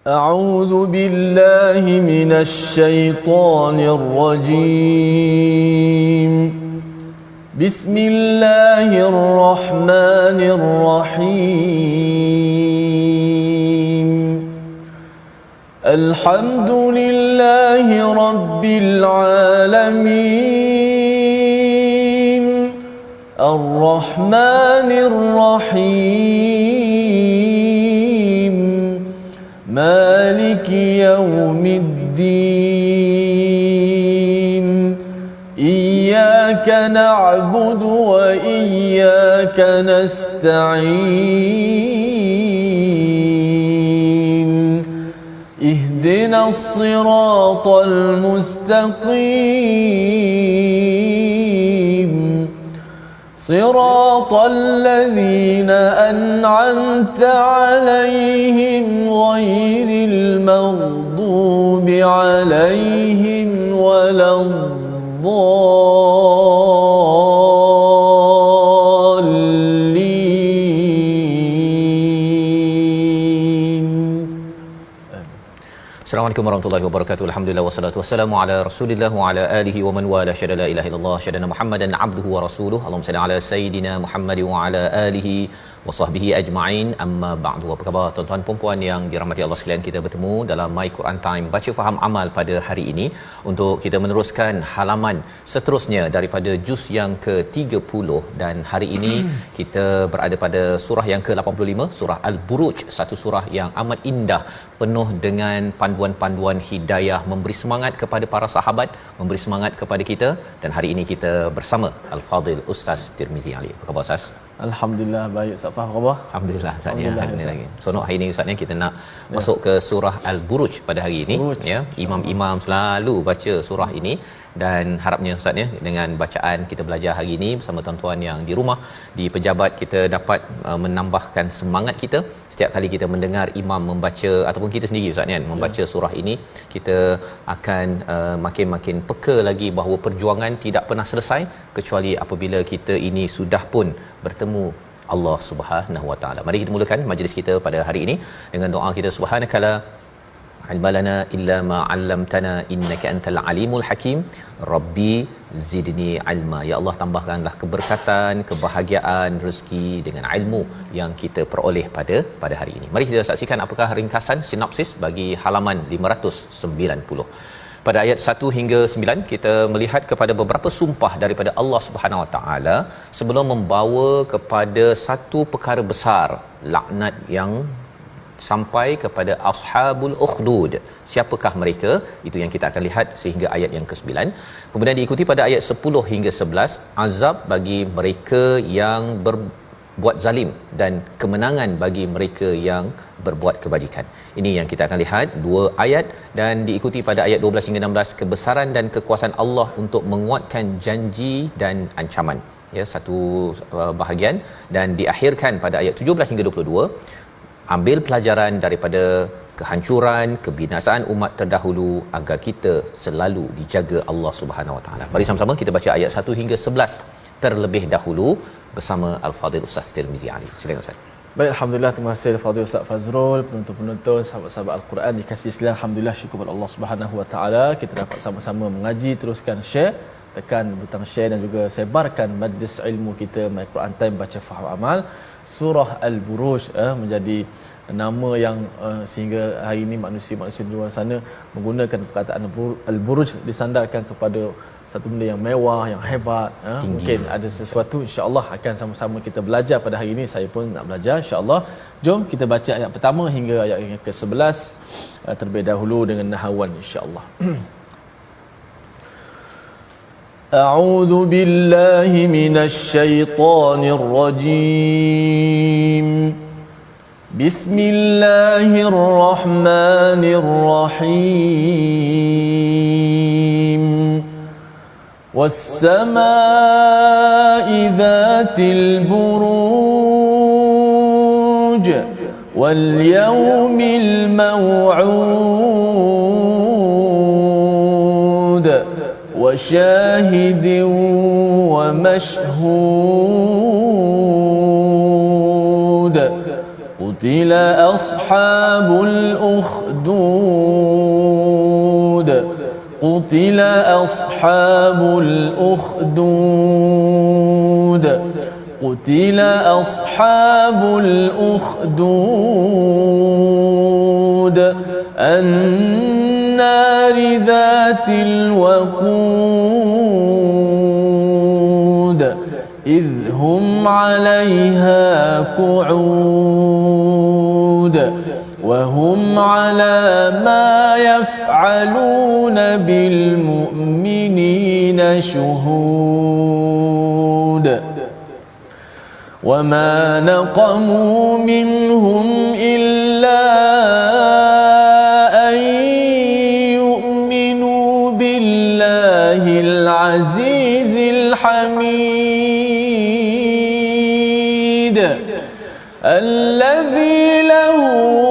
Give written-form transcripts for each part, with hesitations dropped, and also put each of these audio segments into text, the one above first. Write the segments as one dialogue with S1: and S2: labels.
S1: أعوذ بالله من الشيطان الرجيم. بسم الله الرحمن الرحيم. الحمد لله رب العالمين الرحمن الرحيم مالك يوم الدين إياك نعبد وإياك نستعين اهدنا الصراط المستقيم صراط الذين أنعمت عليهم غير المغضوب عليهم ولا الضالين.
S2: Assalamualaikum warahmatullahi wabarakatuh. Alhamdulillah wassalatu wassalamu ala Rasulillah wa ala alihi wa man wala syada la ilaha illallah syadana Muhammadan abduhu wa rasuluhu. Allahumma salli ala sayidina Muhammad wa ala alihi wa sahbihi ajma'in. Amma ba'du. Apa khabar tuan-tuan dan puan yang dirahmati Allah sekalian? Kita bertemu dalam My Quran Time baca faham amal pada hari ini untuk kita meneruskan halaman seterusnya daripada juz yang ke-30, dan hari ini kita berada pada surah yang ke-85, surah Al-Buruj, satu surah yang amat indah, penuh dengan panduan-panduan hidayah, memberi semangat kepada para sahabat, memberi semangat kepada kita. Dan hari ini kita bersama Al-Fadil Ustaz Tirmizi Ali. Apa khabar Ustaz?
S1: Alhamdulillah baik Ustaz. Apa khabar?
S2: Alhamdulillah Ustaz ya. Lagi sonok hari ini Ustaz ni kita nak masuk ke surah Al-Buruj pada hari ini ya. Imam-imam selalu baca surah ini, dan harapnya Ustaz ya, dengan bacaan kita belajar hari ini bersama tuan-tuan yang di rumah, di pejabat, kita dapat menambahkan semangat kita setiap kali kita mendengar imam membaca, ataupun kita sendiri Ustaz kan membaca surah ini, kita akan makin-makin peka lagi bahawa perjuangan tidak pernah selesai kecuali apabila kita ini sudah pun bertemu Allah Subhanahu Wa Taala. Mari kita mulakan majlis kita pada hari ini dengan doa kita. Subhanakala ilmalana illa ma 'allamtana innaka antal alimul hakim rabbi zidni ilma. Ya Allah, tambahkanlah keberkatan, kebahagiaan, rezeki dengan ilmu yang kita peroleh pada hari ini. Mari kita saksikan apakah ringkasan sinopsis bagi halaman 590. Pada ayat 1 hingga 9 kita melihat kepada beberapa sumpah daripada Allah Subhanahu Wa Taala sebelum membawa kepada satu perkara besar, laknat yang sampai kepada ashabul ukhdud. Siapakah mereka? Itu yang kita akan lihat sehingga ayat yang ke-9. Kemudian diikuti pada ayat 10 hingga 11 azab bagi mereka yang berbuat zalim dan kemenangan bagi mereka yang berbuat kebajikan. Ini yang kita akan lihat, dua ayat, dan diikuti pada ayat 12 hingga 16 kebesaran dan kekuasaan Allah untuk menguatkan janji dan ancaman. Ya, satu bahagian, dan diakhirkan pada ayat 17 hingga 22 ambil pelajaran daripada kehancuran, kebinasaan umat terdahulu agar kita selalu dijaga Allah Subhanahu Wa Taala. Mari sama-sama kita baca ayat 1 hingga 11 terlebih dahulu bersama Al-Fadil Ustaz Tirmizi Ali. Silakan Ustaz.
S1: Baik, alhamdulillah, terima kasih Al-Fadil Ustaz Fazrul, penonton-penonton, sahabat-sahabat Al-Quran dikasihi sekalian. Alhamdulillah, syukur kepada Allah Subhanahu Wa Taala kita dapat sama-sama mengaji, teruskan share, tekan butang share dan juga sebarkan majlis ilmu kita My Quran Time baca faham amal. Surah Al-Buruj menjadi nama yang sehingga hari ini manusia-manusia di luar sana menggunakan perkataan Al-Buruj disandarkan kepada satu benda yang mewah, yang hebat. Mungkin ada sesuatu, insya-Allah akan sama-sama kita belajar pada hari ini. Saya pun nak belajar, insya-Allah. Jom kita baca ayat pertama hingga ayat yang ke-11 terlebih dahulu dengan nahawan, insya-Allah. A'udzu billahi minasy syaithanir rajim. Bismillahirrahmanirrahim. والسماء ذات البروج واليوم الموعود وشاهد ومشهود قتل أصحاب الأخدود قتل أصحاب الأخدود قتل أصحاب الأخدود النار ذات الوقود إذ هم عليها قعود وهم على ما يفعلون بالمؤمنين شهود وما نقموا منهم إلا أن يؤمنوا بالله العزيز الحميد الذي له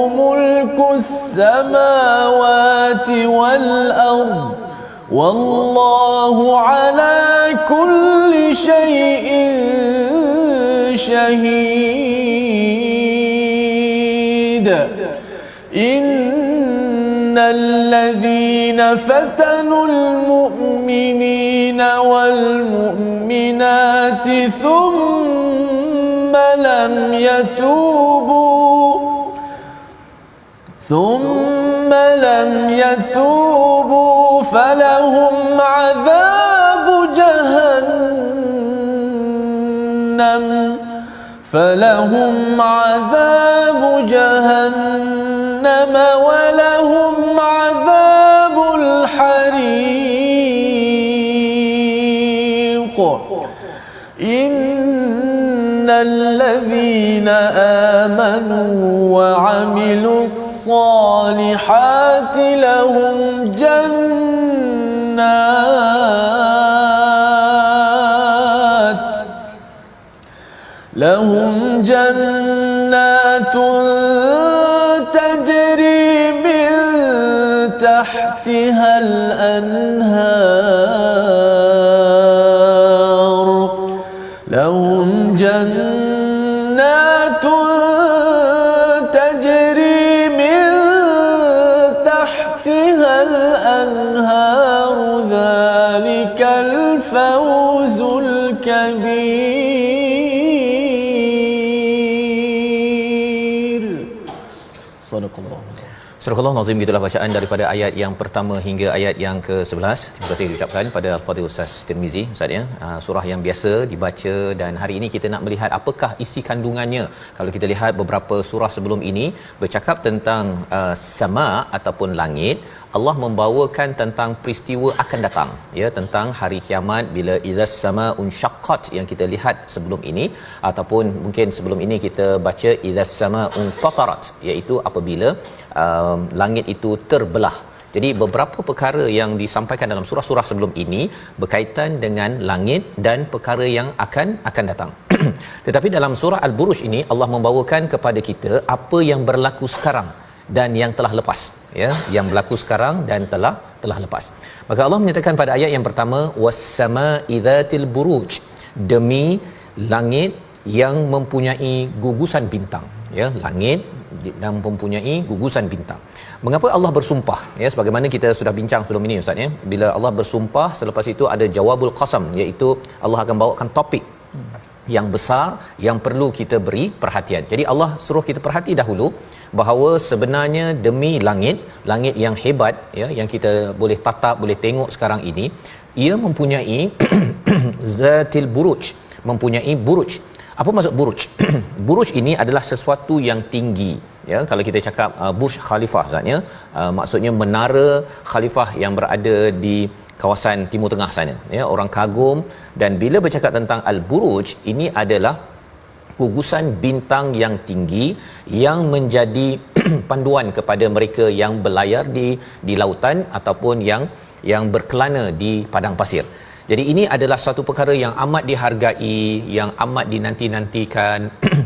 S1: ملك السماوات والأرض والله على كل شيء شهيد إن الذين فتنوا المؤمنين والمؤمنات ثم لم يتوبوا فلهم عذاب جهنم ولهم عذاب الحريق إن الذين آمنوا وعملوا الصالحات لهم جنات تجري من تحتها الأنهار لهم جنات تجري من تحتها الأنهار ذلك الفوز الكبير Sadaqallah.
S2: Surah Al-Nazim, gitulah bacaan daripada ayat yang pertama hingga ayat yang ke-11. Terima kasih diucapkan pada Al-Fadhil Ustaz Tirmizi Ustaz ya. Surah yang biasa dibaca, dan hari ini kita nak melihat apakah isi kandungannya. Kalau kita lihat beberapa surah sebelum ini bercakap tentang sama ataupun langit, Allah membawakan tentang peristiwa akan datang ya, tentang hari kiamat bila idzas samaa'un syaqqat yang kita lihat sebelum ini, ataupun mungkin sebelum ini kita baca idzas samaa'un fatarat, iaitu apabila langit itu terbelah. Jadi beberapa perkara yang disampaikan dalam surah-surah sebelum ini berkaitan dengan langit dan perkara yang akan datang. Tetapi dalam surah Al-Buruj ini Allah membawakan kepada kita apa yang berlaku sekarang dan yang telah lepas ya, yang berlaku sekarang dan telah lepas. Maka Allah menyatakan pada ayat yang pertama, was-samaa'i dzatil buruj, demi langit yang mempunyai gugusan bintang ya, langit yang mempunyai gugusan bintang. Mengapa Allah bersumpah ya, sebagaimana kita sudah bincang sebelum ini Ustaz ya, bila Allah bersumpah selepas itu ada jawabul qasam, iaitu Allah akan bawakan topik yang besar yang perlu kita beri perhatian. Jadi Allah suruh kita perhati dahulu bahawa sebenarnya demi langit yang hebat ya, yang kita boleh tatap, boleh tengok sekarang ini, ia mempunyai zatil buruj, mempunyai buruj. Apa maksud buruj? Buruj ini adalah sesuatu yang tinggi ya. Kalau kita cakap Burj Khalifah Ustaznya, maksudnya menara khalifah yang berada di kawasan Timur Tengah sana ya, orang kagum. Dan bila bercakap tentang al-buruj, ini adalah gugusan bintang yang tinggi yang menjadi panduan kepada mereka yang berlayar di lautan ataupun yang berkelana di padang pasir. Jadi ini adalah satu perkara yang amat dihargai, yang amat dinanti-nantikan.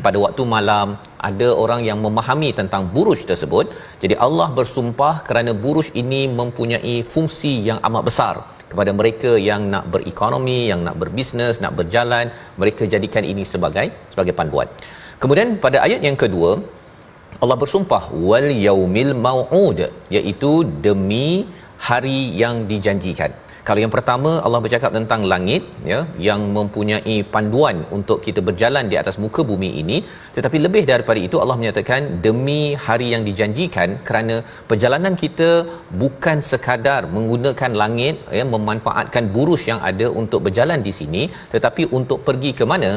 S2: Pada waktu malam ada orang yang memahami tentang buruj tersebut. Jadi Allah bersumpah kerana buruj ini mempunyai fungsi yang amat besar kepada mereka yang nak berekonomi, yang nak berbisnes, nak berjalan. Mereka jadikan ini sebagai panduan. Kemudian pada ayat yang kedua, Allah bersumpah wal yaumil mau'ud, iaitu demi hari yang dijanjikan. Kalau yang pertama Allah bercakap tentang langit, ya, yang mempunyai panduan untuk kita berjalan di atas muka bumi ini, tetapi lebih daripada itu Allah menyatakan demi hari yang dijanjikan, kerana perjalanan kita bukan sekadar menggunakan langit, ya, memanfaatkan buruj yang ada untuk berjalan di sini, tetapi untuk pergi ke mana?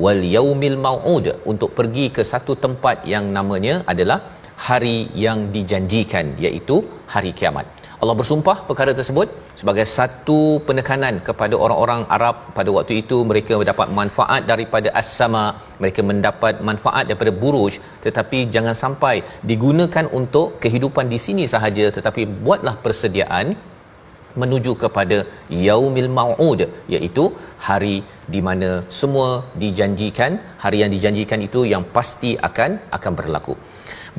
S2: Wal yaumil mau'ud, untuk pergi ke satu tempat yang namanya adalah hari yang dijanjikan, iaitu hari kiamat. Allah bersumpah perkara tersebut sebagai satu penekanan kepada orang-orang Arab pada waktu itu. Mereka mendapat manfaat daripada as-sama, mereka mendapat manfaat daripada buruj, tetapi jangan sampai digunakan untuk kehidupan di sini sahaja, tetapi buatlah persediaan menuju kepada yaumil mau'ud, iaitu hari di mana semua dijanjikan. Hari yang dijanjikan itu yang pasti akan berlaku.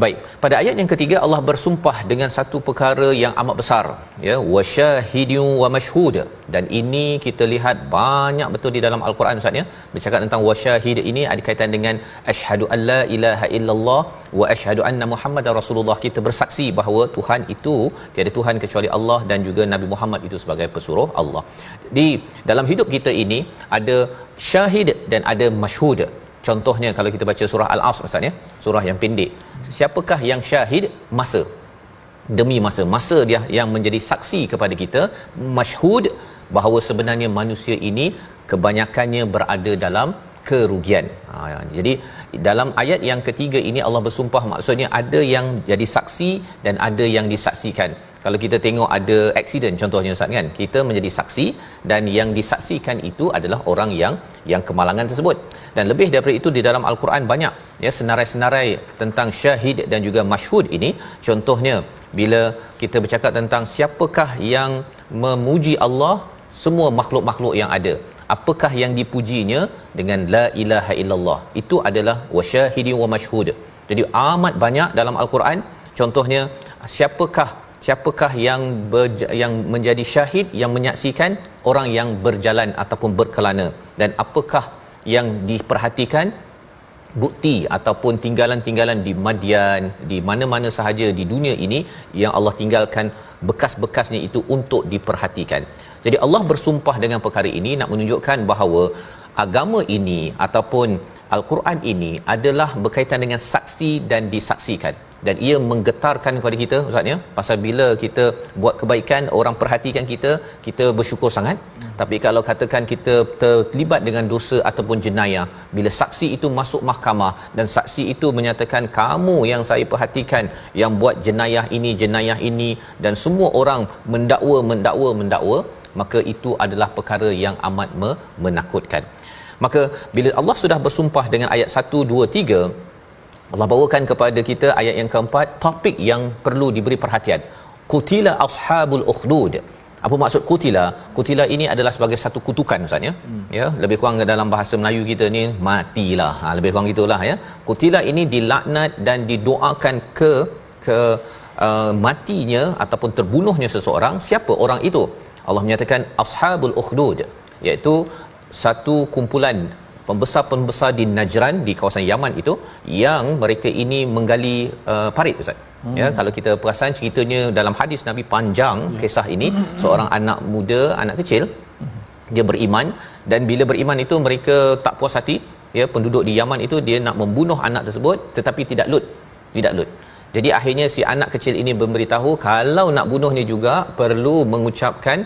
S2: Baik, pada ayat yang ketiga Allah bersumpah dengan satu perkara yang amat besar, ya, wasyahidun wa mashhud. Dan ini kita lihat banyak betul di dalam al-Quran, Ustaz, ya. Bercakap tentang wasyahid ini ada kaitan dengan asyhadu alla ilaha illallah wa asyhadu anna muhammadar rasulullah. Kita bersaksi bahawa Tuhan itu tiada Tuhan kecuali Allah dan juga Nabi Muhammad itu sebagai pesuruh Allah. Di dalam hidup kita ini ada syahid dan ada mashhud. Contohnya kalau kita baca surah Al-Asr, Ustaz, ya, surah yang pendek. Siapakah yang syahid? Masa. Demi masa dia yang menjadi saksi kepada kita. Mashhud, bahawa sebenarnya manusia ini kebanyakannya berada dalam kerugian. Jadi dalam ayat yang ketiga ini Allah bersumpah, maksudnya ada yang jadi saksi dan ada yang disaksikan. Kalau kita tengok ada aksiden contohnya, Ustaz, kan, kita menjadi saksi dan yang disaksikan itu adalah orang yang kemalangan tersebut. Dan lebih daripada itu di dalam al-Quran banyak, ya, senarai-senarai tentang syahid dan juga mashhud ini. Contohnya bila kita bercakap tentang siapakah yang memuji Allah, semua makhluk-makhluk yang ada, apakah yang dipujinya? Dengan la ilaha illallah. Itu adalah wasyahidin wa mashhud. Jadi amat banyak dalam al-Quran. Contohnya siapakah yang menjadi syahid, yang menyaksikan? Orang yang berjalan ataupun berkelana. Dan apakah yang diperhatikan? Bukti ataupun tinggalan-tinggalan di Madian, di mana-mana sahaja di dunia ini yang Allah tinggalkan bekas-bekasnya itu untuk diperhatikan. Jadi Allah bersumpah dengan perkara ini nak menunjukkan bahawa agama ini ataupun al-Quran ini adalah berkaitan dengan saksi dan disaksikan. Dan ia menggetarkan kepada kita, Ustaz, ya, pasal bila kita buat kebaikan, orang perhatikan kita bersyukur sangat. Tapi kalau katakan kita terlibat dengan dosa ataupun jenayah, bila saksi itu masuk mahkamah dan saksi itu menyatakan kamu yang saya perhatikan yang buat jenayah ini dan semua orang mendakwa, maka itu adalah perkara yang amat menakutkan. Maka bila Allah sudah bersumpah dengan ayat 1, 2, 3, Allah bawakan kepada kita ayat yang keempat, topik yang perlu diberi perhatian. Qutila ashabul ukhdud. Apa maksud qutila? Qutila ini adalah sebagai satu kutukan, Ustaz, ya. Ya, lebih kurang dalam bahasa Melayu kita ni matilah. Lebih kurang gitulah, ya. Qutila ini dilaknat dan didoakan ke matinya ataupun terbunuhnya seseorang. Siapa orang itu? Allah menyatakan ashabul ukhdud, iaitu satu kumpulan pembesar-pembesar di Najran, di kawasan Yaman itu, yang mereka ini menggali parit, Ustaz. Ya, kalau kita perasan ceritanya dalam hadis Nabi panjang kisah ini. Seorang anak muda, anak kecil, dia beriman, dan bila beriman itu mereka tak puas hati, ya, penduduk di Yaman itu, dia nak membunuh anak tersebut tetapi tidak lut. Jadi akhirnya si anak kecil ini memberitahu kalau nak bunuhnya juga perlu mengucapkan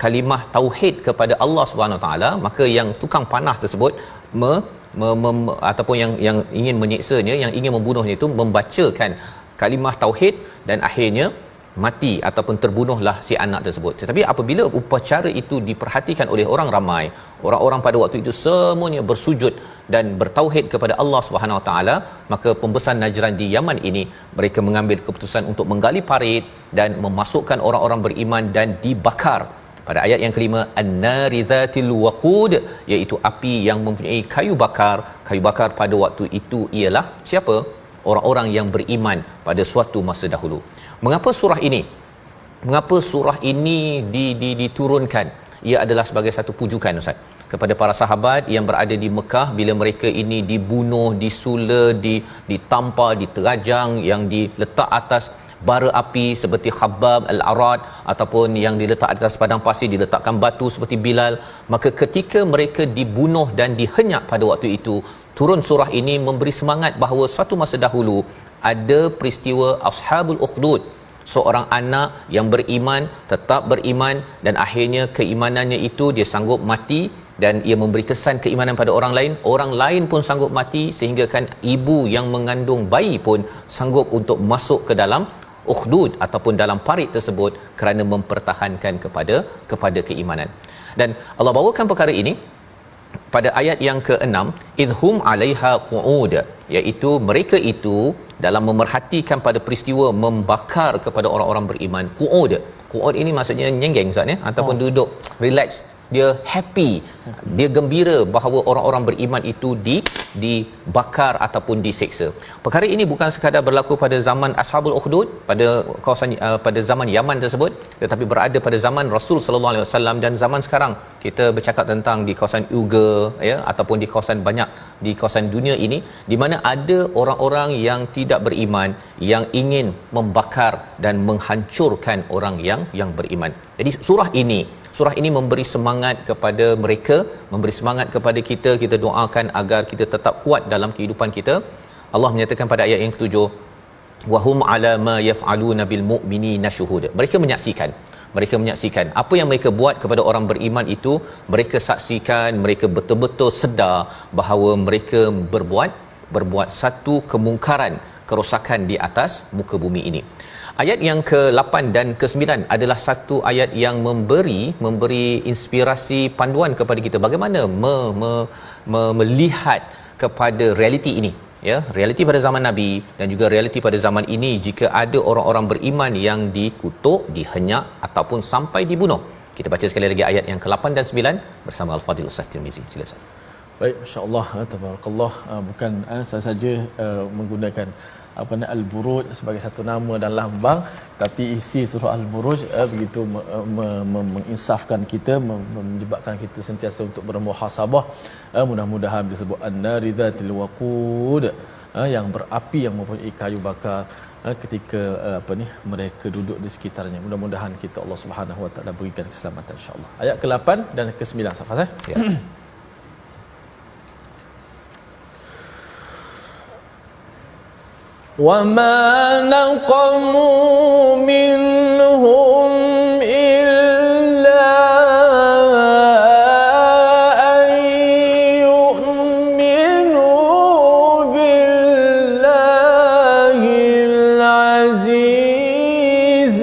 S2: kalimah tauhid kepada Allah Subhanahu Wa Taala. Maka yang tukang panah tersebut ataupun yang ingin menyiksanya, yang ingin membunuhnya itu membacakan kalimah tauhid, dan akhirnya mati ataupun terbunuhlah si anak tersebut. Tetapi apabila upacara itu diperhatikan oleh orang ramai, orang-orang pada waktu itu semuanya bersujud dan bertauhid kepada Allah Subhanahu Wa Taala, maka pembesar Najran di Yaman ini mereka mengambil keputusan untuk menggali parit dan memasukkan orang-orang beriman dan dibakar. Pada ayat yang kelima, an-nari dzatil waqud, iaitu api yang mempunyai kayu bakar. Kayu bakar pada waktu itu ialah siapa? Orang-orang yang beriman pada suatu masa dahulu. Mengapa surah ini diturunkan? Ia adalah sebagai satu pujukan, Ustaz. kepada para sahabat yang berada di Mekah bila mereka ini dibunuh, disula, ditampar, diterajang, yang diletak atas bara api seperti Khabbab al-Arad, ataupun yang diletak atas padang pasir, diletakkan batu seperti Bilal. Maka ketika mereka dibunuh dan dihenyak pada waktu itu, turun surah ini memberi semangat bahawa suatu masa dahulu ada peristiwa Ashabul Ukhdud, seorang anak yang beriman, tetap beriman, dan akhirnya keimanannya itu dia sanggup mati dan ia memberi kesan keimanan pada orang lain pun sanggup mati, sehingga kan ibu yang mengandung bayi pun sanggup untuk masuk ke dalam ukhdud ataupun dalam parit tersebut kerana mempertahankan kepada keimanan. Dan Allah bawakan perkara ini pada ayat yang ke-6, idhum 'alaiha qu'ud, iaitu mereka itu dalam memerhatikan pada peristiwa membakar kepada orang-orang beriman. Qu'ud ini maksudnya nyenggeng Ustaz ya, ataupun duduk relax, dia happy, dia gembira bahawa orang-orang beriman itu dibakar ataupun diseksa. Perkara ini bukan sekadar berlaku pada zaman Ashabul Ukhdud, pada kawasan pada zaman Yaman tersebut, tetapi berada pada zaman Rasul sallallahu alaihi wasallam dan zaman sekarang. Kita bercakap tentang di kawasan Uyghur ya, ataupun di kawasan banyak di kawasan dunia ini di mana ada orang-orang yang tidak beriman yang ingin membakar dan menghancurkan orang yang beriman. Jadi surah ini memberi semangat kepada mereka, memberi semangat kepada kita. Kita doakan agar kita tetap kuat dalam kehidupan kita. Allah menyatakan pada ayat yang ke-7, wahum ala ma yaf'aluna bil mu'minina syuhud. Mereka menyaksikan apa yang mereka buat kepada orang beriman itu. Mereka saksikan, mereka betul-betul sedar bahawa mereka berbuat satu kemungkaran, kerosakan di atas muka bumi ini. Ayat yang ke-8 dan ke-9 adalah satu ayat yang memberi inspirasi, panduan kepada kita bagaimana melihat kepada realiti ini ya, realiti pada zaman Nabi dan juga realiti pada zaman ini jika ada orang-orang beriman yang dikutuk, dihenyak ataupun sampai dibunuh. Kita baca sekali lagi ayat yang ke-8 dan 9 bersama Al-Fadhil Ustaz Tirmizi. Sila Ustaz.
S1: Baik, masya-Allah, tabarakallah. Bukan sahaja menggunakan Al-Buruj sebagai satu nama dan lambang, tapi isi surah Al-Buruj begitu menginsafkan kita, menyebabkan kita sentiasa untuk bermuhasabah. Mudah-mudahan disebut an-nari dzatil waqud, yang berapi, yang mempunyai kayu bakar ketika mereka duduk di sekitarnya. Mudah-mudahan kita Allah Subhanahu Wa Taala berikan keselamatan insya-Allah. Ayat ke-8 dan ke-9 Safas ya. وَمَا نَقَمُوا مِنْهُمْ إِلَّا أَنْ يُؤْمِنُوا بِاللَّهِ الْعَزِيزِ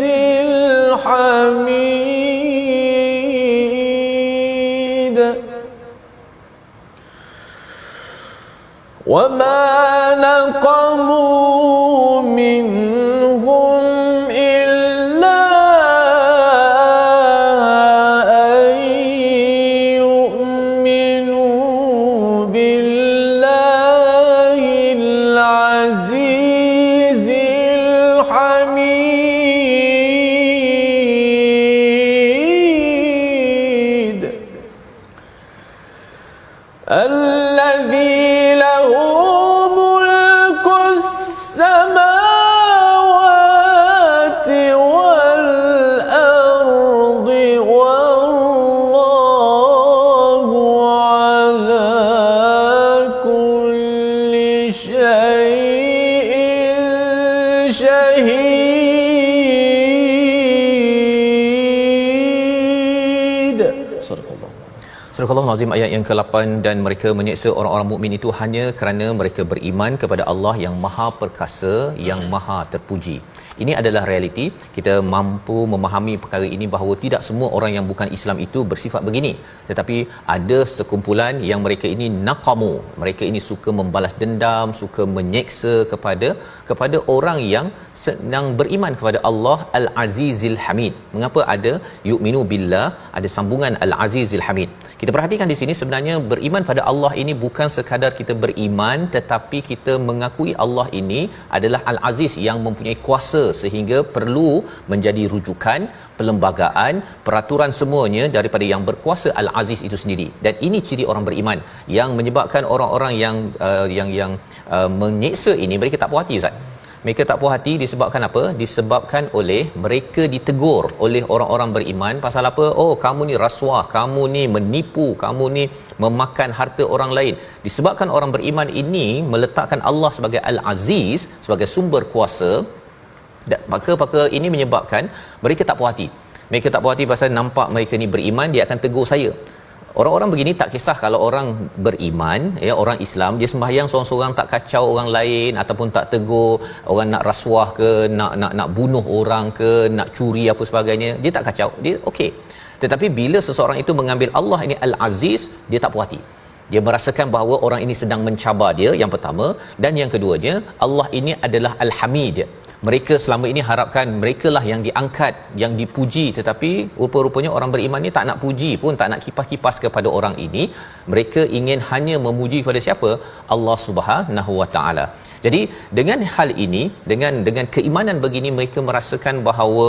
S1: الْحَمِيدِ وَمَا نَقَمُوا منهم إلا أن يؤمنوا بالله العزيز الحميد الذي له ملك السماوات والأرض والله على كل شيء شهيد. صدق الله.
S2: Surah Al-Azim ayat yang ke-8, dan mereka menyeksa orang-orang mukmin itu hanya kerana mereka beriman kepada Allah yang Maha Perkasa, yang Maha Terpuji. Ini adalah realiti. Kita mampu memahami perkara ini bahawa tidak semua orang yang bukan Islam itu bersifat begini, tetapi ada sekumpulan yang mereka ini naqamu, mereka ini suka membalas dendam, suka menyeksa kepada orang yang sedang beriman kepada Allah Al-Azizil Hamid. Mengapa ada yu'minu billah, ada sambungan Al-Azizil Hamid? Kita perhatikan di sini sebenarnya beriman pada Allah ini bukan sekadar kita beriman, tetapi kita mengakui Allah ini adalah Al-Aziz yang mempunyai kuasa sehingga perlu menjadi rujukan perlembagaan, peraturan semuanya daripada yang berkuasa Al-Aziz itu sendiri. Dan ini ciri orang beriman yang menyebabkan orang-orang yang menyeksa ini mereka tak puas hati, Ustaz. Mereka tak puas hati disebabkan apa? Disebabkan oleh mereka ditegur oleh orang-orang beriman pasal apa? Oh, kamu ni rasuah, kamu ni menipu, kamu ni memakan harta orang lain. Disebabkan orang beriman ini meletakkan Allah sebagai Al-Aziz, sebagai sumber kuasa, maka ini menyebabkan mereka tak puas hati. Mereka tak puas hati pasal nampak mereka ni beriman, dia akan tegur saya. Orang-orang begini tak kisah kalau orang beriman, ya, orang Islam, dia sembahyang seorang-seorang, tak kacau orang lain ataupun tak tegur orang nak rasuah ke, nak bunuh orang ke, nak curi apa sebagainya, dia tak kacau, dia okey. Tetapi bila seseorang itu mengambil Allah ini Al-Aziz, dia tak puas hati. Dia merasakan bahawa orang ini sedang mencabar dia, yang pertama, dan yang keduanya, Allah ini adalah Al-Hamid. Mereka selama ini harapkan merekalah yang diangkat, yang dipuji, tetapi rupa-rupanya orang beriman ni tak nak puji pun, tak nak kipas-kipas kepada orang ini. Mereka ingin hanya memuji kepada siapa? Allah Subhanahu Wa Taala. Jadi dengan hal ini, dengan keimanan begini, mereka merasakan bahawa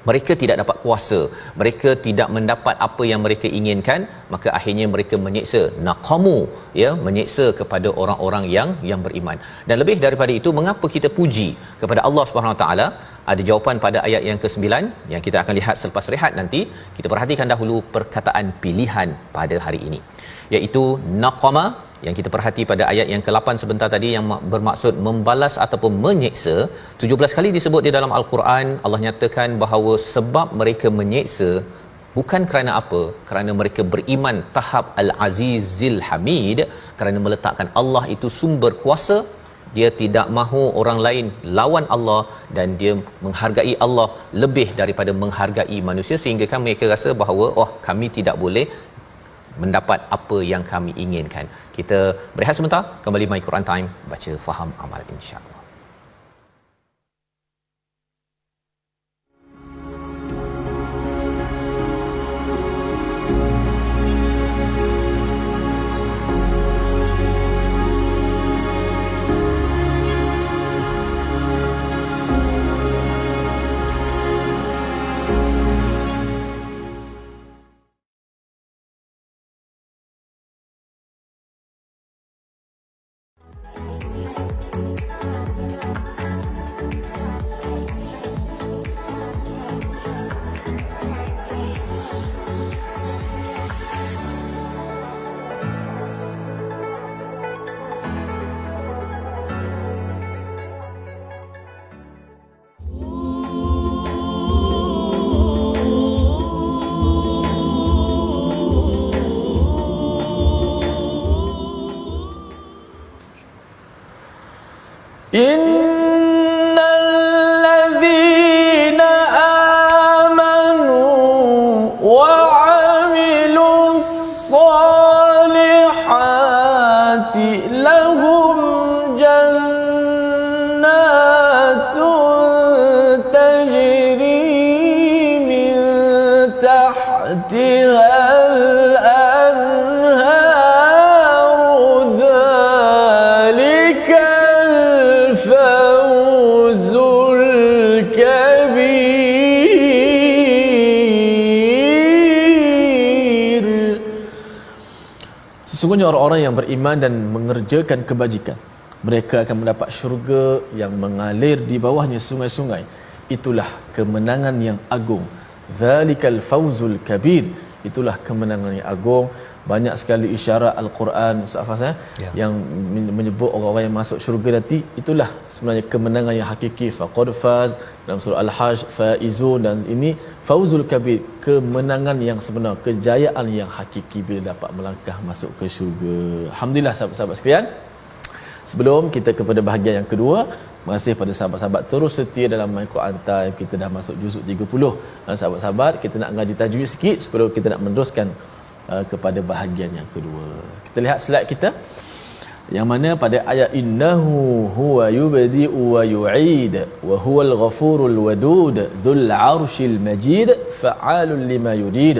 S2: mereka tidak dapat kuasa, mereka tidak mendapat apa yang mereka inginkan, maka akhirnya mereka menyeksa, naqamu, ya, menyeksa kepada orang-orang yang beriman. Dan lebih daripada itu, mengapa kita puji kepada Allah Subhanahu Wa Taala? Ada jawapan pada ayat yang ke-9 yang kita akan lihat selepas rehat nanti. Kita perhatikan dahulu perkataan pilihan pada hari ini, iaitu naqama, yang kita perhati pada ayat yang ke-8 sebentar tadi, yang bermaksud membalas ataupun menyeksa. 17 kali disebut di dalam Al-Quran. Allah nyatakan bahawa sebab mereka menyeksa bukan kerana apa? Kerana mereka beriman tahap Al-Azizil Hamid, kerana meletakkan Allah itu sumber kuasa. Dia tidak mahu orang lain lawan Allah, dan dia menghargai Allah lebih daripada menghargai manusia, sehingga kan mereka rasa bahawa kami tidak boleh mendapat apa yang kami inginkan. Kita berehat sebentar, kembali My Quran Time, baca faham amal insya-Allah.
S1: إن الذين آمنوا وعملوا الصالحات لهم جنات تجري من تحتها Sesungguhnya orang-orang yang beriman dan mengerjakan kebajikan, mereka akan mendapat syurga yang mengalir di bawahnya sungai-sungai. Itulah kemenangan yang agung. Zalikal fawzul kabir. Itulah kemenangan yang agung. Banyak sekali isyarat Al-Quran, Ustaz Fas, yang menyebut orang-orang yang masuk syurga nanti. Itulah sebenarnya kemenangan yang hakiki. Faqad faz dalam surah Al-Hajj, faizun, dan ini fauzul kabir, kemenangan yang sebenar, kejayaan yang hakiki bila dapat melangkah masuk ke syurga. Alhamdulillah sahabat-sahabat sekalian. Sebelum kita kepada bahagian yang kedua, terima kasih pada sahabat-sahabat terus setia dalam My Quran Time. Kita dah masuk juzuk 30. Dan sahabat-sahabat, kita nak ngaji tajwid sikit sebelum kita nak meneruskan kepada bahagian yang kedua. Kita lihat slide kita yang mana pada ayat innahu huwa yubdi'u wa yu'id wa huwal ghafurul wadud dzul 'arsyil majid fa'alul lima yurid.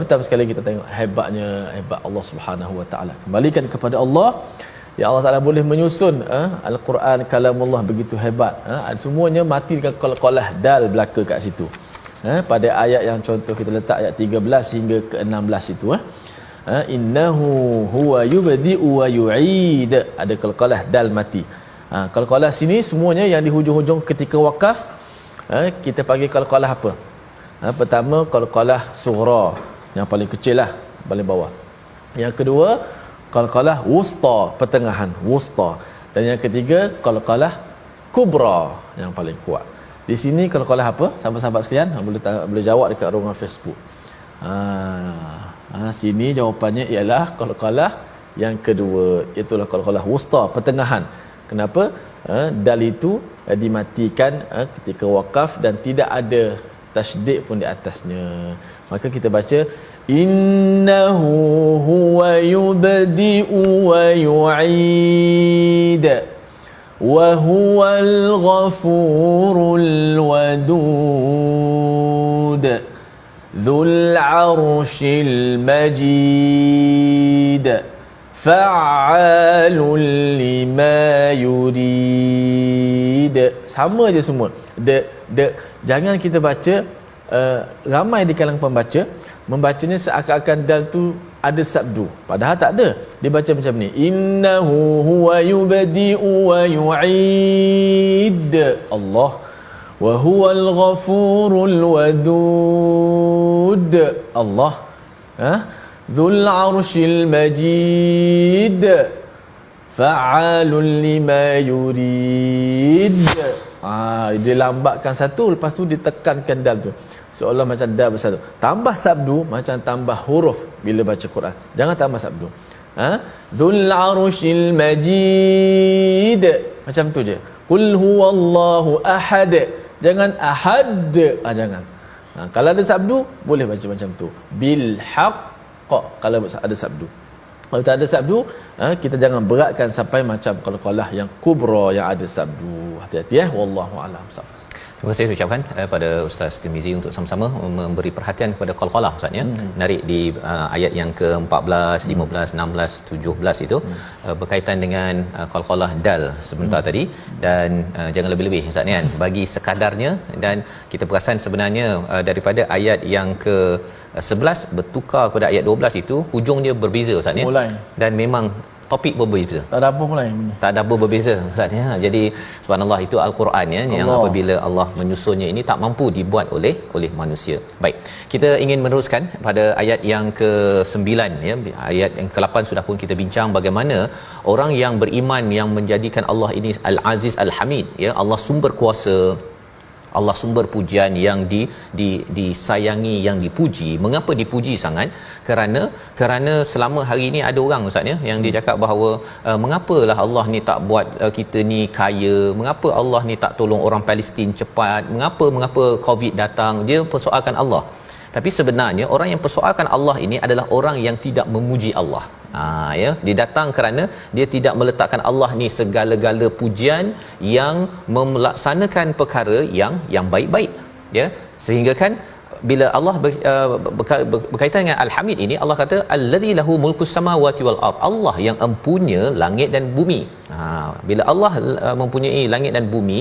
S1: Pertama sekali kita tengok hebat Allah Subhanahu wa taala. Kembalikan kepada Allah Ya Allah Taala boleh menyusun Al-Quran kalamullah begitu hebat. Semuanya mati dengan qalqalah dal belaka kat situ. Pada ayat yang contoh kita letak ayat 13 hingga ke 16 itu innahu huwa yubdi'u wa yu'id, ada qalqalah dal mati. Qalqalah sini semuanya yang di hujung-hujung ketika wakaf kita panggil qalqalah apa? Pertama qalqalah sughra, yang paling kecil lah, paling bawah. Yang kedua qalqalah wusta, pertengahan, wusta. Dan yang ketiga qalqalah kubra, yang paling kuat. Di sini qalqalah apa? Sahabat-sahabat sekalian boleh jawab dekat ruangan Facebook. Sini jawapannya ialah qalqalah yang kedua, itulah qalqalah wusta, pertengahan. Kenapa? Dal itu dimatikan ketika wakaf dan tidak ada tasydid pun di atasnya. Maka kita baca innahu huwa yubdi'u wa yu'id wa huwal ghafurul wadud dzul 'arsyil majid fa'alul lima yurid. Sama je semua. Jangan kita baca ramai di kalangan pembaca membacanya seakan-akan dal tu ada sabdu, padahal tak ada. Dia baca macam ni, innahu huwa yubdi'u wa yu'id Allah wa huwal ghafurul wadud Allah dzul 'arsyil majid fa'alul lima yurid. Dia lambatkan satu, lepas tu ditekankan dal tu, seolah macam dal bersatu. Tambah sabdu macam tambah huruf bila baca Quran. Jangan tambah sabdu. Dzul 'arsyil majid, macam tu je. Qul huwallahu ahad, jangan ahad. Jangan. Kalau ada sabdu boleh baca macam tu, bil haqq. Kalau ada sabdu, kalau tak ada sabdu, kita jangan beratkan sampai macam qalqalah yang kubra yang ada sabdu. Hati-hati wallahu a'lam.
S2: Terima kasih ucapkan pada Ustaz Tirmizi untuk sama-sama memberi perhatian kepada qalqalah Ustaz ya. Menarik di ayat yang ke-14, 15, 16, 17 itu berkaitan dengan qalqalah dal sebentar tadi, dan jangan lebih-lebih Ustaz kan bagi sekadarnya. Dan kita perasan sebenarnya daripada ayat yang ke 11 bertukar kepada ayat 12 itu hujungnya berbeza Ustaz ya. Dan memang topik berbeza.
S1: Tak ada apa mulai.
S2: Tak ada apa berbeza Ustaz ya. Jadi subhanallah, itu al-Quran ya, yang apabila Allah menyusunnya ini tak mampu dibuat oleh manusia. Baik. Kita ingin meneruskan pada ayat yang ke-9 ya. Ayat yang ke-8 sudah pun kita bincang bagaimana orang yang beriman yang menjadikan Allah ini Al-Aziz Al-Hamid ya, Allah sumber kuasa, Allah sumber pujian, yang disayangi, yang dipuji. Mengapa dipuji sangat? Kerana selama hari ini ada orang Ustaz ya yang dia cakap bahawa mengapalah Allah ni tak buat kita ni kaya, mengapa Allah ni tak tolong orang Palestin cepat, mengapa COVID datang. Dia persoalkan Allah. Tapi sebenarnya orang yang persoalkan Allah ini adalah orang yang tidak memuji Allah. Ya, dia datang kerana dia tidak meletakkan Allah ni segala-gala pujian, yang melaksanakan perkara yang baik-baik ya. Sehingga kan bila Allah berkaitan dengan Al-Hamid ini, Allah kata allazi lahu mulkus samawati wal ard, Allah yang empunya langit dan bumi. Bila Allah mempunyai langit dan bumi,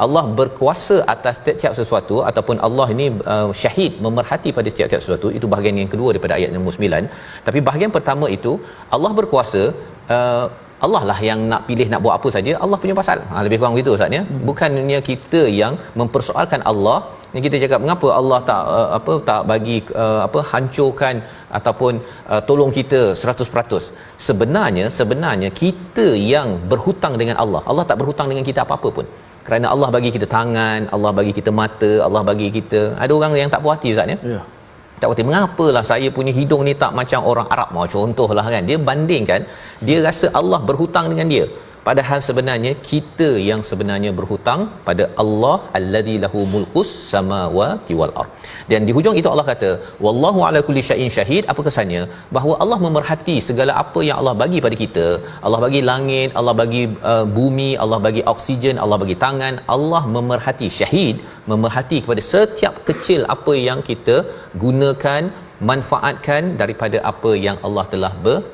S2: Allah berkuasa atas setiap sesuatu, ataupun Allah ini syahid, memerhati pada setiap sesuatu. Itu bahagian yang kedua daripada ayat nombor 9. Tapi bahagian pertama itu Allah berkuasa, Allah lah yang nak pilih nak buat apa saja, Allah punya pasal. Lebih kurang begitu Ustaz ya. Bukannya kita yang mempersoalkan Allah. Yang kita cakap mengapa Allah tak bagi hancurkan ataupun tolong kita 100%. Sebenarnya kita yang berhutang dengan Allah. Allah tak berhutang dengan kita apa-apa pun. Kerana Allah bagi kita tangan, Allah bagi kita mata, Allah bagi kita. Ada orang yang tak puas hati Ustaz ya. Ya. Tak puas hati, mengapalah saya punya hidung ni tak macam orang Arab, contohlah kan. Dia bandingkan, dia rasa Allah berhutang dengan dia. Padahal sebenarnya kita yang sebenarnya berhutang pada Allah allazi lahu mulkus samawati wal ard. Dan di hujung itu Allah kata wallahu ala kulli syai'in syahid. Apa kesannya? Bahawa Allah memerhati segala apa yang Allah bagi pada kita. Allah bagi langit, Allah bagi bumi, Allah bagi oksigen, Allah bagi tangan. Allah memerhati, syahid, memerhati kepada setiap kecil apa yang kita gunakan manfaatkan daripada apa yang Allah telah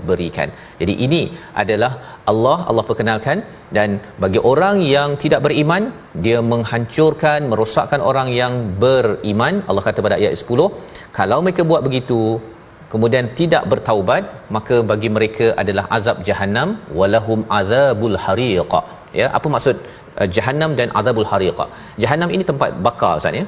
S2: berikan. Jadi ini adalah Allah perkenalkan. Dan bagi orang yang tidak beriman, dia menghancurkan, merosakkan orang yang beriman. Allah kata pada ayat 10, kalau mereka buat begitu kemudian tidak bertaubat, maka bagi mereka adalah azab Jahannam, walahum azabul hariq. Ya, apa maksud Jahannam dan azabul hariq? Jahannam ini tempat bakar, Ustaz ya,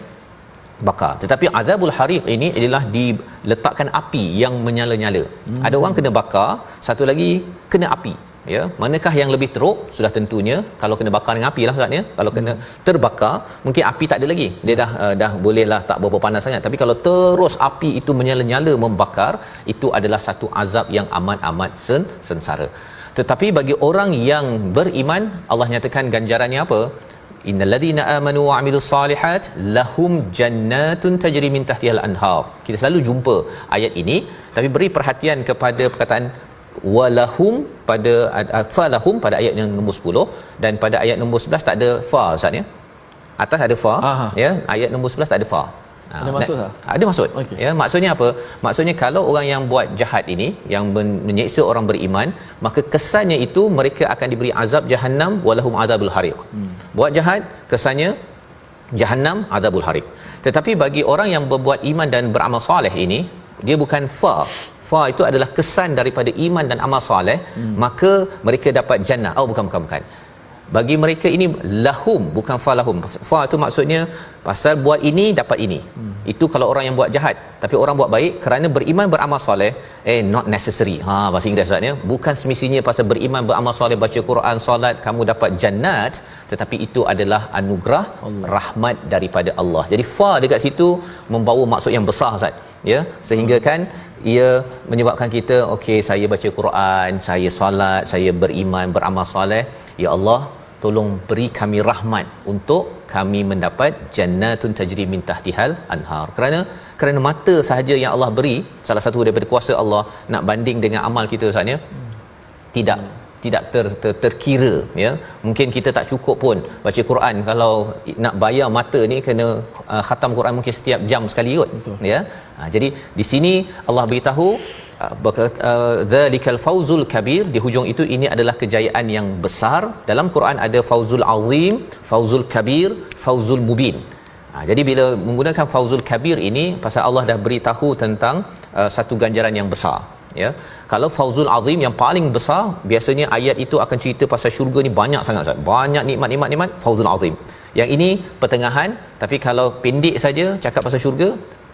S2: bakar. Tetapi azabul hariq ini adalah diletakkan api yang menyala-nyala. Ada orang kena bakar, satu lagi kena api. Ya, manakah yang lebih teruk? Sudah tentunya kalau kena bakar dengan api lah, Ustaz ya. Kalau kena terbakar, mungkin api tak ada lagi, dia dah bolehlah, tak berapa panas sangat. Tapi kalau terus api itu menyala-nyala membakar, itu adalah satu azab yang amat sengsara. Tetapi bagi orang yang beriman, Allah nyatakan ganjarannya apa? Innalladzina amanu wa amilus solihat lahum jannatun tajri min tahtihal anhar. Kita selalu jumpa ayat ini, tapi beri perhatian kepada perkataan walahum pada falahum pada ayat yang nombor 10, dan pada ayat nombor 11 tak ada fa, Ustaz ya. Atas ada fa. Ya, ayat nombor 11 tak ada fa.
S1: Ada maksud tak?
S2: Ada maksud. Okay. Ya, maksudnya apa? Maksudnya kalau orang yang buat jahat ini, yang menyeksa orang beriman, maka kesannya itu mereka akan diberi azab Jahannam, walahum azabul hariq. Buat jahat, kesannya Jahannam, azabul hariq. Tetapi bagi orang yang berbuat iman dan beramal soleh ini, dia bukan fa. Fa itu adalah kesan daripada iman dan amal soleh, maka mereka dapat jannah. Oh, bukan. Bagi mereka ini lahum, bukan falahum. Fa itu maksudnya pasal buat ini dapat ini. Itu kalau orang yang buat jahat. Tapi orang buat baik kerana beriman beramal soleh, not necessary. Bahasa Inggeris Ustaz ya. Bukan semestinya pasal beriman beramal soleh, baca Quran, solat kamu dapat jannat, tetapi itu adalah anugerah Allah, rahmat daripada Allah. Jadi fa dekat situ membawa maksud yang besar, Ustaz. Ya, sehingga kan ia menyebabkan kita, okey, saya baca Quran, saya solat, saya beriman beramal soleh, ya Allah tolong beri kami rahmat untuk kami mendapat jannatun tajri min tahtihal anhar. Kerana mata sahaja yang Allah beri, salah satu daripada kuasa Allah, nak banding dengan amal kita, Ustaz ya, tidak terkira ya. Mungkin kita tak cukup pun baca Quran, kalau nak bayar mata ni kena khatam Quran mungkin setiap jam sekali kot. Ya. Jadi di sini Allah beritahu zalikal fauzul kabir, di hujung itu ini adalah kejayaan yang besar. Dalam Quran ada fauzul azim, fauzul kabir, fauzul mubin. Jadi bila menggunakan fauzul kabir ini, pasal Allah dah beritahu tentang satu ganjaran yang besar ya. Kalau fauzul azim yang paling besar, biasanya ayat itu akan cerita pasal syurga ni banyak sangat, Ustaz. Banyak nikmat fauzul azim. Yang ini pertengahan, tapi kalau pendek saja cakap pasal syurga,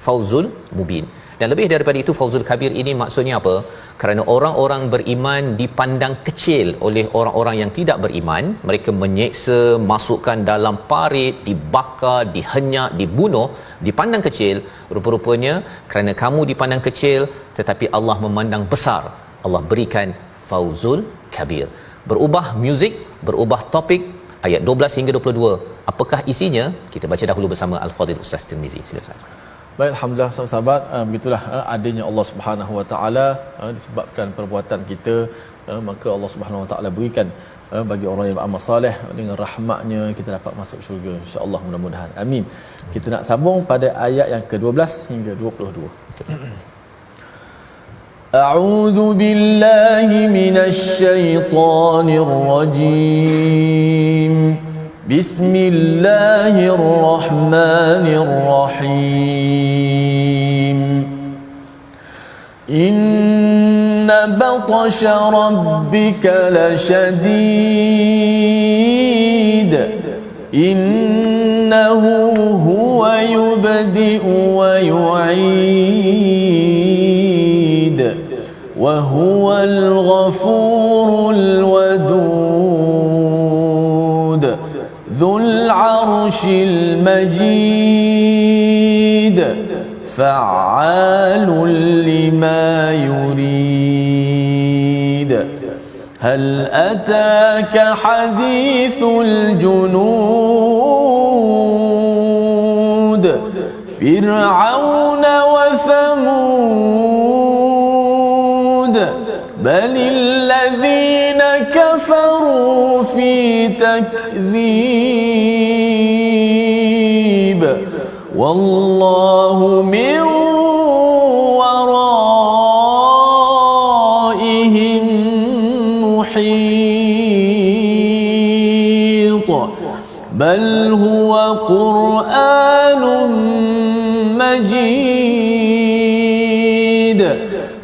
S2: fauzul mubin. Dan lebih daripada itu, fauzul kabir ini maksudnya apa? Kerana orang-orang beriman dipandang kecil oleh orang-orang yang tidak beriman. Mereka menyeksa, masukkan dalam parit, dibakar, dihenyak, dibunuh, dipandang kecil. Rupa-rupanya kerana kamu dipandang kecil, tetapi Allah memandang besar, Allah berikan fauzul kabir. Berubah muzik, berubah topik, ayat 12 hingga 22. Apakah isinya? Kita baca dahulu bersama Al-Fadhil Ustaz Tirmizi. Silakan.
S1: Baik, alhamdulillah sahabat-sahabat, begitulah adanya Allah Subhanahu Wa Taala, disebabkan perbuatan kita, maka Allah Subhanahu Wa Taala berikan bagi orang yang beramal soleh, dengan rahmatnya kita dapat masuk syurga, insya-Allah, mudah-mudahan. Amin. Kita nak sambung pada ayat yang ke-12 hingga 22. A'udzu billahi minasy syaithanir rajim. Bismillahirrahmanirrahim. Inna batsha rabbika lasyadid. Innahu huwa yubdi'u wa yu'id. Wa huwal ghafurul wadud. Dhul arshil majid. Fa'alun lima yurid. Hal ataka hadithul junud. Fir'auna wa thamud. Balil ladhina kafaru fi takdhib. Wallahu min بل هو قرآن مجيد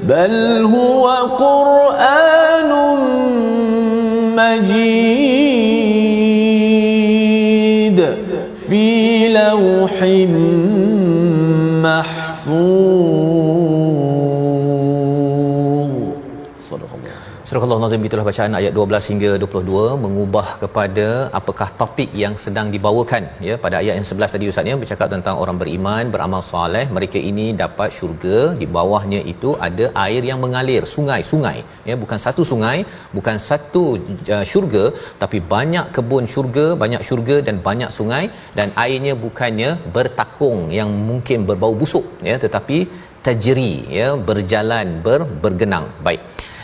S1: بل هو قرآن مجيد في لوح محفوظ. صدق الله.
S2: Surah Al-Nazim, itulah bacaan ayat 12 hingga 22 mengubah kepada apakah topik yang sedang dibawakan ya. Pada ayat yang 11 tadi Ustaz ya bercakap tentang orang beriman, beramal soleh, mereka ini dapat syurga, di bawahnya itu ada air yang mengalir, sungai-sungai ya, bukan satu sungai, bukan satu syurga, tapi banyak kebun syurga, banyak syurga dan banyak sungai, dan airnya bukannya bertakung yang mungkin berbau busuk ya, tetapi tajri ya, berjalan, bergenang. Baik.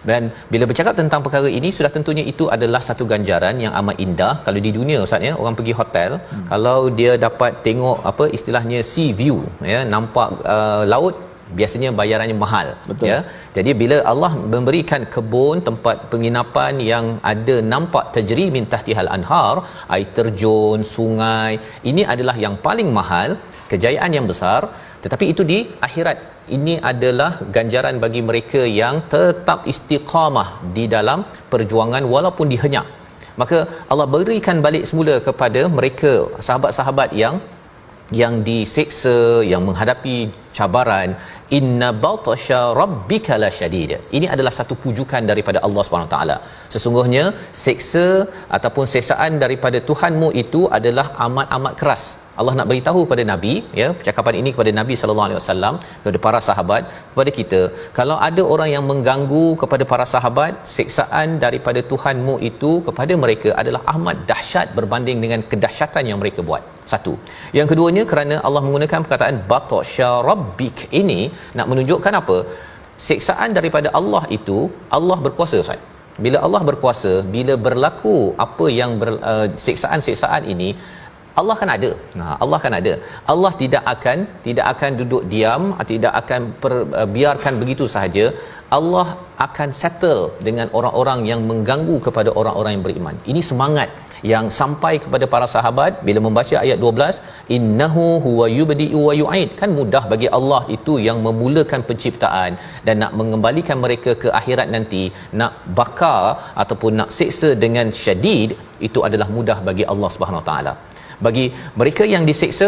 S2: Dan bila bercakap tentang perkara ini, sudah tentunya itu adalah satu ganjaran yang amat indah. Kalau di dunia Ustaz ya, orang pergi hotel, kalau dia dapat tengok apa istilahnya sea view ya, nampak laut, biasanya bayarannya mahal. Betul. Ya. Jadi bila Allah memberikan kebun, tempat penginapan yang ada nampak tajri min tahtihal anhar, air terjun, sungai, ini adalah yang paling mahal, kejayaan yang besar. Tetapi itu di akhirat. Ini adalah ganjaran bagi mereka yang tetap istiqamah di dalam perjuangan walaupun dihenyak. Maka Allah berikan balik semula kepada mereka, sahabat-sahabat yang diseksa, yang menghadapi cabaran. Inna batasya rabbika lasyadid. Ini adalah satu pujukan daripada Allah SWT. Sesungguhnya seksa ataupun seksaan daripada Tuhanmu itu adalah amat-amat keras. Allah nak beritahu kepada Nabi ya, percakapan ini kepada Nabi sallallahu alaihi wasallam, kepada para sahabat, kepada kita, kalau ada orang yang mengganggu kepada para sahabat, seksaan daripada Tuhanmu itu kepada mereka adalah amat dahsyat berbanding dengan kedahsyatan yang mereka buat. Satu. Yang keduanya, kerana Allah menggunakan perkataan batasya rabbik, ini nak menunjukkan apa? Seksaan daripada Allah itu, Allah berkuasa Ustaz. Bila Allah berkuasa, bila berlaku apa yang seksaan-seksaan ini, Allah kan ada. Allah kan ada. Allah tidak akan duduk diam, tidak akan biarkan begitu sahaja. Allah akan settle dengan orang-orang yang mengganggu kepada orang-orang yang beriman. Ini semangat yang sampai kepada para sahabat bila membaca ayat 12, innahu huwa yubdi'u wa yu'id. Kan mudah bagi Allah itu yang memulakan penciptaan dan nak mengembalikan mereka ke akhirat nanti, nak bakar ataupun nak seksa dengan syadid, itu adalah mudah bagi Allah Subhanahu Wa Taala. Bagi mereka yang diseksa,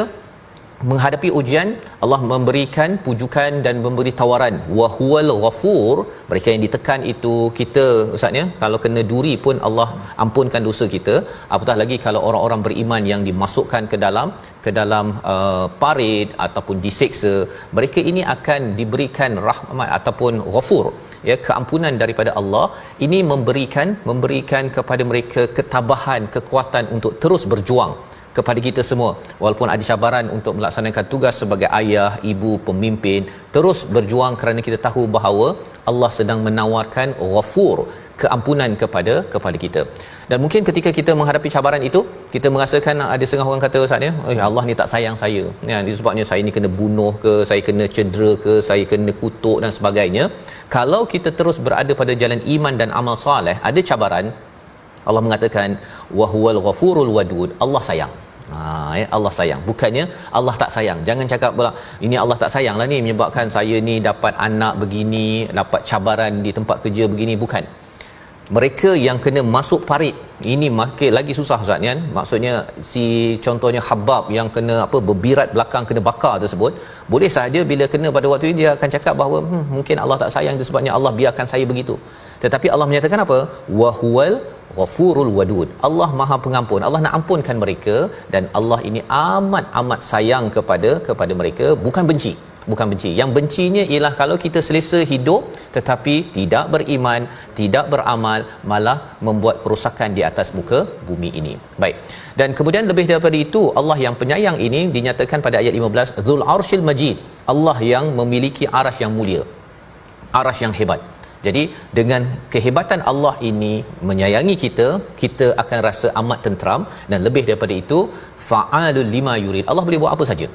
S2: menghadapi ujian, Allah memberikan pujukan dan memberi tawaran, wa huwal ghafur. Mereka yang ditekan itu, kita Ustaz ya, kalau kena duri pun Allah ampunkan dosa kita, apatah lagi kalau orang-orang beriman yang dimasukkan ke dalam parit ataupun diseksa, mereka ini akan diberikan rahmat ataupun ghafur ya, keampunan daripada Allah. Ini memberikan kepada mereka ketabahan, kekuatan untuk terus berjuang. Kepada kita semua, walaupun ada cabaran untuk melaksanakan tugas sebagai ayah, ibu, pemimpin, terus berjuang kerana kita tahu bahawa Allah sedang menawarkan ghafur, keampunan kepada kita. Dan mungkin ketika kita menghadapi cabaran itu, kita merasakan ada setengah orang kata Ustaz ya, Allah ni tak sayang saya. Ya, sebabnya saya ni kena bunuh ke, saya kena cedera ke, saya kena kutuk dan sebagainya. Kalau kita terus berada pada jalan iman dan amal soleh, ada cabaran, Allah mengatakan wa huwal ghafurul wadud. Allah sayang. Allah sayang, bukannya Allah tak sayang. Jangan cakap pula ini Allah tak sayang lah ni menyebabkan saya ni dapat anak begini, dapat cabaran di tempat kerja begini. Bukan. Mereka yang kena masuk parit, ini makin lagi susah Ustaz kan. Maksudnya si contohnya Habab yang kena berbirat belakang, kena bakar tersebut, boleh sahaja bila kena pada waktu ini dia akan cakap bahawa mungkin Allah tak sayang, itu sebabnya Allah biarkan saya begitu. Tetapi Allah menyatakan apa? Wa huwal ghafurul wadud. Allah Maha Pengampun. Allah nak ampunkan mereka, dan Allah ini amat sayang kepada mereka, bukan benci. Yang bencinya ialah kalau kita selesa hidup tetapi tidak beriman, tidak beramal, malah membuat kerosakan di atas muka bumi ini. Baik. Dan kemudian lebih daripada itu, Allah yang penyayang ini dinyatakan pada ayat 15, Dzul Arsyil Majid. Allah yang memiliki arasy yang mulia, arasy yang hebat. Jadi dengan kehebatan Allah ini menyayangi kita akan rasa amat tenteram, dan lebih daripada itu, fa'alul lima yurid. Allah boleh buat apa saja.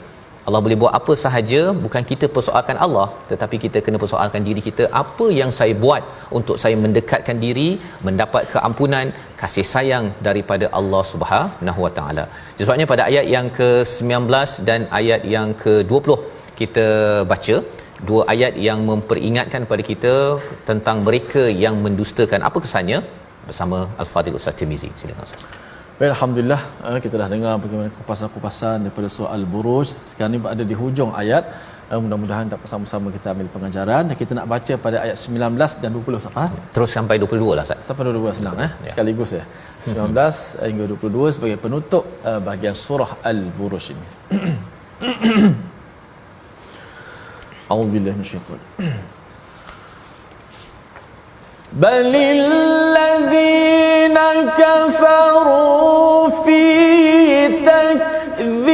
S2: Allah boleh buat apa sahaja, bukan kita persoalkan Allah, tetapi kita kena persoalkan diri kita. Apa yang saya buat untuk saya mendekatkan diri, mendapat keampunan, kasih sayang daripada Allah Subhanahu Wa Taala. Sebabnya pada ayat yang ke-19 dan ayat yang ke-20 kita baca dua ayat yang memperingatkan kepada kita tentang mereka yang mendustakan. Apa kesannya? Bersama Al-Fadhil Ustaz Tirmizi. Silakan Ustaz.
S1: Baik, alhamdulillah kita dah dengar bagaimana kupasan-kupasan daripada surah Al-Buruj. Sekarang ni berada di hujung ayat. Mudah-mudahan dapat sama-sama kita ambil pengajaran. Dan kita nak baca pada ayat 19 dan 20 Ustaz.
S2: Terus sampai 22 lah Ustaz.
S1: Sampai 22 senang sekaligus ya. 19 hingga 22 sebagai penutup bahagian surah Al-Buruj ini. A'udzubillahi minasyaitanir balil ladzina kafaru fi takdzib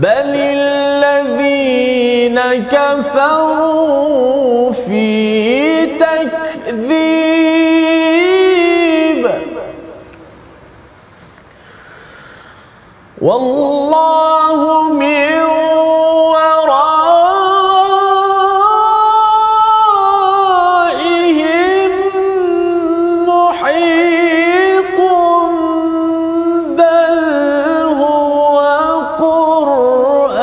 S1: balil ladzina kafaru fi takdzib wallahu min waraihim muhitun bal huwa qur'anun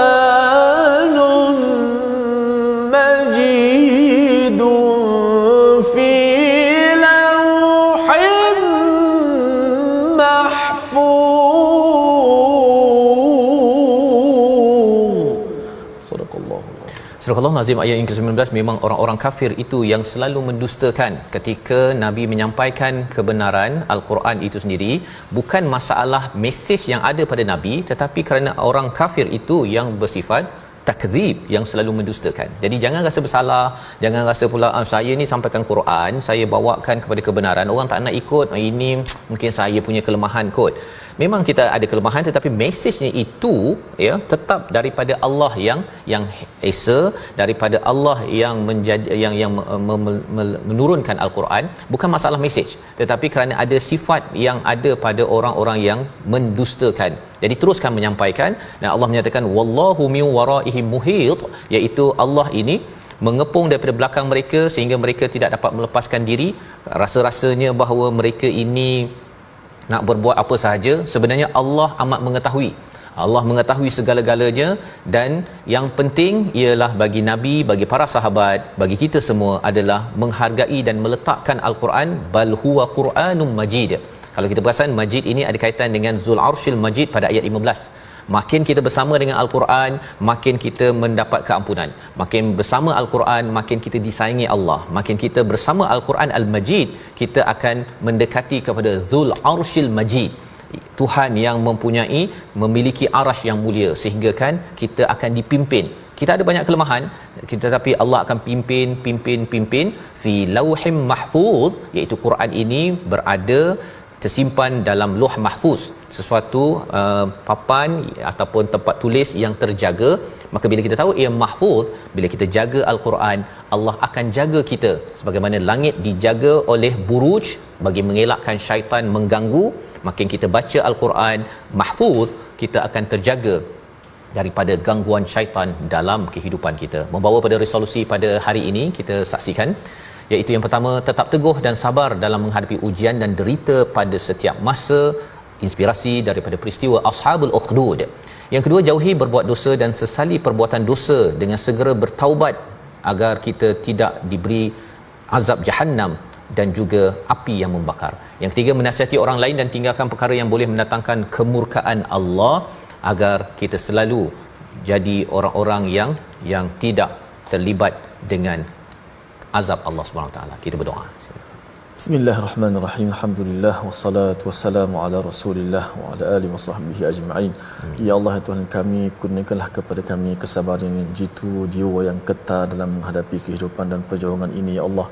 S1: majidun fi lawhin mahfuz.
S2: Surah Al-Nazim ayat yang ke-19, memang orang-orang kafir itu yang selalu mendustakan ketika Nabi menyampaikan kebenaran Al-Quran itu sendiri. Bukan masalah mesej yang ada pada Nabi, tetapi kerana orang kafir itu yang bersifat takdzib, yang selalu mendustakan. Jadi jangan rasa bersalah, jangan rasa pula saya ni sampaikan Quran, saya bawakan kepada kebenaran, orang tak nak ikut, ini mungkin saya punya kelemahan kot. Memang kita ada kelemahan, tetapi mesejnya itu ya tetap daripada Allah yang esa, daripada Allah yang menurunkan Al-Quran. Bukan masalah mesej, tetapi kerana ada sifat yang ada pada orang-orang yang mendustakan. Jadi teruskan menyampaikan, dan Allah menyatakan wallahu min waraihim muhit, iaitu Allah ini mengepung daripada belakang mereka sehingga mereka tidak dapat melepaskan diri. Rasa-rasanya bahawa mereka ini nak berbuat apa sahaja. Sebenarnya Allah amat mengetahui. Allah mengetahui segala-galanya, dan yang penting ialah bagi Nabi, bagi para sahabat, bagi kita semua adalah menghargai dan meletakkan Al-Quran. Bal huwa Qur'anum Majid. Kalau kita perasan, Majid ini ada kaitan dengan Zul Arshil Majid pada ayat 15. Makin kita bersama dengan Al-Quran, makin kita mendapat keampunan. Makin bersama Al-Quran, makin kita disayangi Allah. Makin kita bersama Al-Quran Al-Majid, kita akan mendekati kepada Zul Arshil Majid, Tuhan yang memiliki arash yang mulia, sehingga kan kita akan dipimpin. Kita ada banyak kelemahan, tetapi Allah akan pimpin fi lauhim mahfuz, iaitu Quran ini berada tersimpan dalam Lauh Mahfuz, sesuatu papan ataupun tempat tulis yang terjaga. Maka bila kita tahu ia mahfuz, bila kita jaga Al-Quran, Allah akan jaga kita sebagaimana langit dijaga oleh buruj bagi mengelakkan syaitan mengganggu. Makin kita baca Al-Quran mahfuz, kita akan terjaga daripada gangguan syaitan dalam kehidupan kita. Membawa pada resolusi pada hari ini kita saksikan, iaitu yang pertama, tetap teguh dan sabar dalam menghadapi ujian dan derita pada setiap masa. Inspirasi daripada peristiwa Ashabul Ukhdud. Yang kedua, jauhi berbuat dosa dan sesali perbuatan dosa dengan segera bertaubat agar kita tidak diberi azab Jahannam dan juga api yang membakar. Yang ketiga, menasihati orang lain dan tinggalkan perkara yang boleh mendatangkan kemurkaan Allah, agar kita selalu jadi orang-orang yang tidak terlibat dengan azab Allah Subhanahu Wa Taala. Kita berdoa.
S1: Bismillahirrahmanirrahim. Alhamdulillah wassalatu wassalamu ala Rasulillah wa ala alihi wasahbihi ajma'in. Ya Allah, ya Tuhan kami, kurniakanlah kepada kami kesabaran yang jitu, jiwa yang kekal dalam menghadapi kehidupan dan perjuangan ini ya Allah.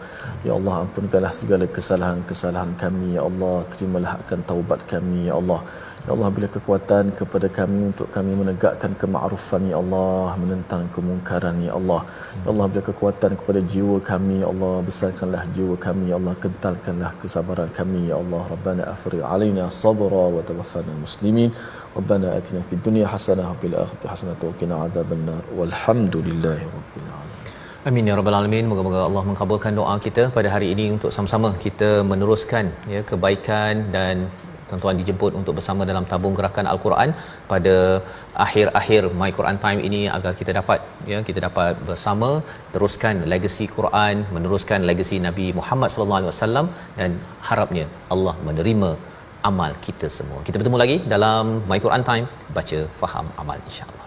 S1: Ya Allah, ampunkanlah segala kesalahan-kesalahan kami ya Allah. Terimalah akan taubat kami ya Allah. Ya Allah, beri kekuatan kepada kami untuk kami menegakkan kema'rufan ya Allah, menentang kemungkaran ya Allah. Ya Allah, beri kekuatan kepada jiwa kami ya Allah, besarkanlah jiwa kami ya Allah, kentalkanlah kesabaran kami ya Allah. Rabbana afrigh alaina sabra wa tawaffana muslimin. Rabbana atina fid dunya hasanah wa fil akhirati hasanah wa qina adzabannar. Walhamdulillahi rabbil alamin.
S2: Amin ya rabbal alamin. Moga-moga Allah mengabulkan doa kita pada hari ini untuk sama-sama kita meneruskan ya kebaikan, dan tuan-tuan dijemput untuk bersama dalam tabung gerakan Al-Quran pada akhir-akhir My Quran Time ini, agar kita dapat bersama teruskan legasi Quran, meneruskan legasi Nabi Muhammad sallallahu alaihi wasallam, dan harapnya Allah menerima amal kita semua. Kita bertemu lagi dalam My Quran Time, baca faham amal insya-Allah.